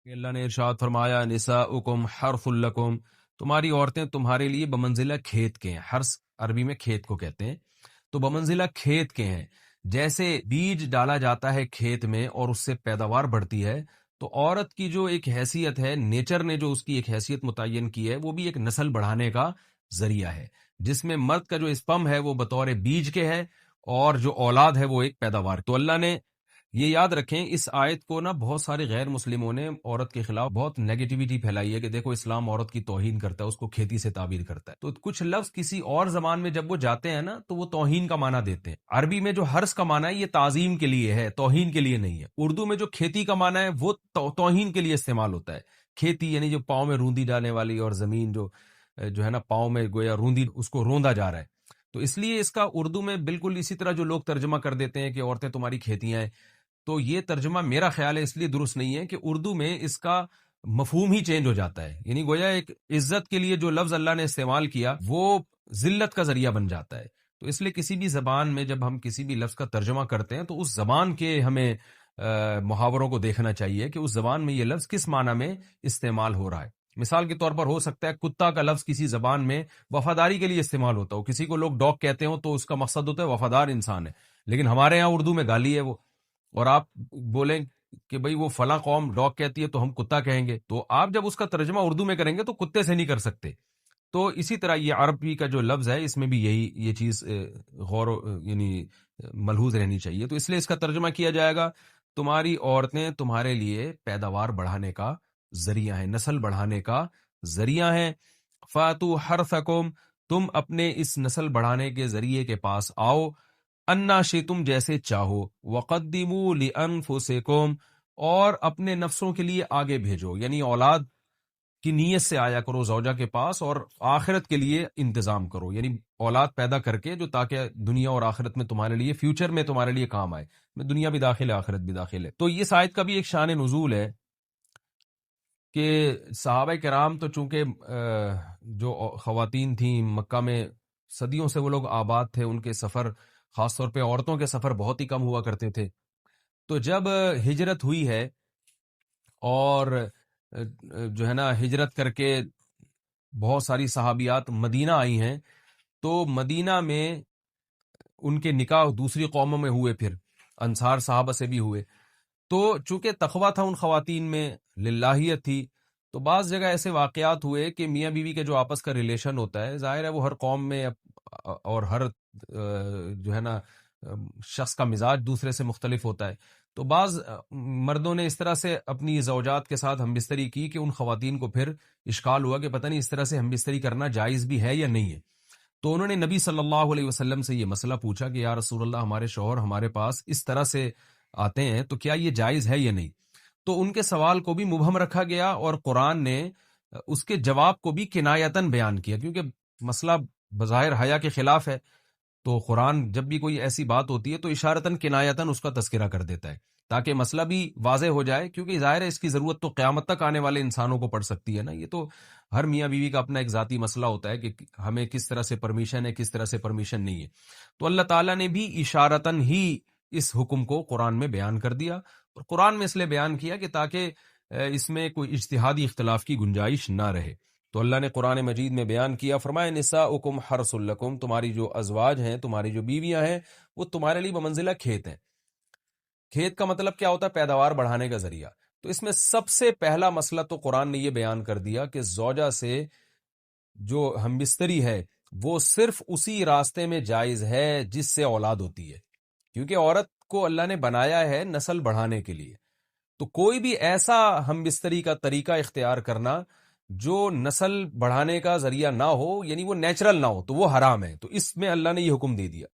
کہ اللہ نے ارشاد فرمایا نساؤکم حرث لکم، تمہاری عورتیں تمہارے لیے بمنزلہ کھیت کے ہیں. حرث عربی میں کھیت کو کہتے ہیں. تو بمنزلہ کھیت کے ہیں. جیسے بیج ڈالا جاتا ہے کھیت میں اور اس سے پیداوار بڑھتی ہے، تو عورت کی جو ایک حیثیت ہے، نیچر نے جو اس کی ایک حیثیت متعین کی ہے، وہ بھی ایک نسل بڑھانے کا ذریعہ ہے، جس میں مرد کا جو اسپم ہے وہ بطور بیج کے ہے اور جو اولاد ہے وہ ایک پیداوار. تو اللہ نے یہ یاد رکھیں، اس آیت کو نا بہت سارے غیر مسلموں نے عورت کے خلاف بہت نیگیٹیوٹی پھیلائی ہے کہ دیکھو اسلام عورت کی توہین کرتا ہے، اس کو کھیتی سے تعبیر کرتا ہے. تو کچھ لفظ کسی اور زبان میں جب وہ جاتے ہیں نا تو وہ توہین کا معنی دیتے ہیں. عربی میں جو حرث کا معنی ہے یہ تعظیم کے لیے ہے، توہین کے لیے نہیں ہے. اردو میں جو کھیتی کا معنی ہے وہ توہین کے لیے استعمال ہوتا ہے. کھیتی یعنی جو پاؤں میں روندی ڈالنے والی، اور زمین جو ہے نا پاؤں میں گویا روندی، اس کو روندا جا رہا ہے. تو اس لیے اس کا اردو میں بالکل اسی طرح جو لوگ ترجمہ کر دیتے ہیں کہ عورتیں تمہاری کھیتیاں ہیں، تو یہ ترجمہ میرا خیال ہے اس لیے درست نہیں ہے کہ اردو میں اس کا مفہوم ہی چینج ہو جاتا ہے. یعنی گویا ایک عزت کے لیے جو لفظ اللہ نے استعمال کیا وہ ذلت کا ذریعہ بن جاتا ہے. تو اس لیے کسی بھی زبان میں جب ہم کسی بھی لفظ کا ترجمہ کرتے ہیں تو اس زبان کے ہمیں محاوروں کو دیکھنا چاہیے کہ اس زبان میں یہ لفظ کس معنی میں استعمال ہو رہا ہے. مثال کے طور پر ہو سکتا ہے کتا کا لفظ کسی زبان میں وفاداری کے لیے استعمال ہوتا ہو، کسی کو لوگ ڈاگ کہتے ہوں تو اس کا مقصد ہوتا ہے وفادار انسان ہے، لیکن ہمارے یہاں اردو میں گالی ہے وہ. اور آپ بولیں کہ بھئی وہ فلاں قوم ڈاگ کہتی ہے تو ہم کتا کہیں گے، تو آپ جب اس کا ترجمہ اردو میں کریں گے تو کتے سے نہیں کر سکتے. تو اسی طرح یہ عربی کا جو لفظ ہے اس میں بھی یہ چیز غور یعنی ملحوظ رہنی چاہیے. تو اس لیے اس کا ترجمہ کیا جائے گا تمہاری عورتیں تمہارے لیے پیداوار بڑھانے کا ذریعہ ہیں، نسل بڑھانے کا ذریعہ ہیں. فاتو حرثکم، تم اپنے اس نسل بڑھانے کے ذریعے کے پاس آؤ، انا شئتم، جیسے چاہو، وقدموا لانفسکم، اور اپنے نفسوں کے لیے آگے بھیجو. یعنی اولاد کی نیت سے آیا کرو زوجہ کے پاس اور آخرت کے لیے انتظام کرو، یعنی اولاد پیدا کر کے جو تاکہ دنیا اور آخرت میں تمہارے لیے، فیوچر میں تمہارے لیے کام آئے. میں دنیا بھی داخل ہے، آخرت بھی داخل ہے. تو یہ آیت کا بھی ایک شان نزول ہے کہ صحابہ کرام تو چونکہ جو خواتین تھیں مکہ میں صدیوں سے وہ لوگ آباد تھے، ان کے سفر خاص طور پہ عورتوں کے سفر بہت ہی کم ہوا کرتے تھے. تو جب ہجرت ہوئی ہے اور جو ہے نا ہجرت کر کے بہت ساری صحابیات مدینہ آئی ہیں، تو مدینہ میں ان کے نکاح دوسری قوموں میں ہوئے، پھر انصار صحابہ سے بھی ہوئے. تو چونکہ تقویٰ تھا ان خواتین میں، للہیت تھی، تو بعض جگہ ایسے واقعات ہوئے کہ میاں بیوی کے جو آپس کا ریلیشن ہوتا ہے، ظاہر ہے وہ ہر قوم میں اور ہر جو ہے نا شخص کا مزاج دوسرے سے مختلف ہوتا ہے. تو بعض مردوں نے اس طرح سے اپنی زوجات کے ساتھ ہم بستری کی کہ ان خواتین کو پھر اشکال ہوا کہ پتہ نہیں اس طرح سے ہم بستری کرنا جائز بھی ہے یا نہیں ہے. تو انہوں نے نبی صلی اللہ علیہ وسلم سے یہ مسئلہ پوچھا کہ یا رسول اللہ، ہمارے شوہر ہمارے پاس اس طرح سے آتے ہیں تو کیا یہ جائز ہے یا نہیں. تو ان کے سوال کو بھی مبہم رکھا گیا اور قرآن نے اس کے جواب کو بھی کنایتاً بیان کیا، کیونکہ مسئلہ بظاہر حیا کے خلاف ہے. تو قرآن جب بھی کوئی ایسی بات ہوتی ہے تو اشارتاً کنایتاً اس کا تذکرہ کر دیتا ہے تاکہ مسئلہ بھی واضح ہو جائے، کیونکہ ظاہر ہے اس کی ضرورت تو قیامت تک آنے والے انسانوں کو پڑ سکتی ہے نا. یہ تو ہر میاں بیوی کا اپنا ایک ذاتی مسئلہ ہوتا ہے کہ ہمیں کس طرح سے پرمیشن ہے، کس طرح سے پرمیشن نہیں ہے. تو اللہ تعالیٰ نے بھی اشارتاً ہی اس حکم کو قرآن میں بیان کر دیا، اور قرآن میں اس لیے بیان کیا کہ تاکہ اس میں کوئی اجتہادی اختلاف کی گنجائش نہ رہے. تو اللہ نے قرآن مجید میں بیان کیا، فرمایا نساؤکم حرث لکم، تمہاری جو ازواج ہیں، تمہاری جو بیویاں ہیں، وہ تمہارے لیے بمنزلہ کھیت ہیں. کھیت کا مطلب کیا ہوتا ہے؟ پیداوار بڑھانے کا ذریعہ. تو اس میں سب سے پہلا مسئلہ تو قرآن نے یہ بیان کر دیا کہ زوجہ سے جو ہم بستری ہے وہ صرف اسی راستے میں جائز ہے جس سے اولاد ہوتی ہے، کیونکہ عورت کو اللہ نے بنایا ہے نسل بڑھانے کے لیے. تو کوئی بھی ایسا ہم بستری کا طریقہ اختیار کرنا جو نسل بڑھانے کا ذریعہ نہ ہو، یعنی وہ نیچرل نہ ہو، تو وہ حرام ہے. تو اس میں اللہ نے یہ حکم دے دیا.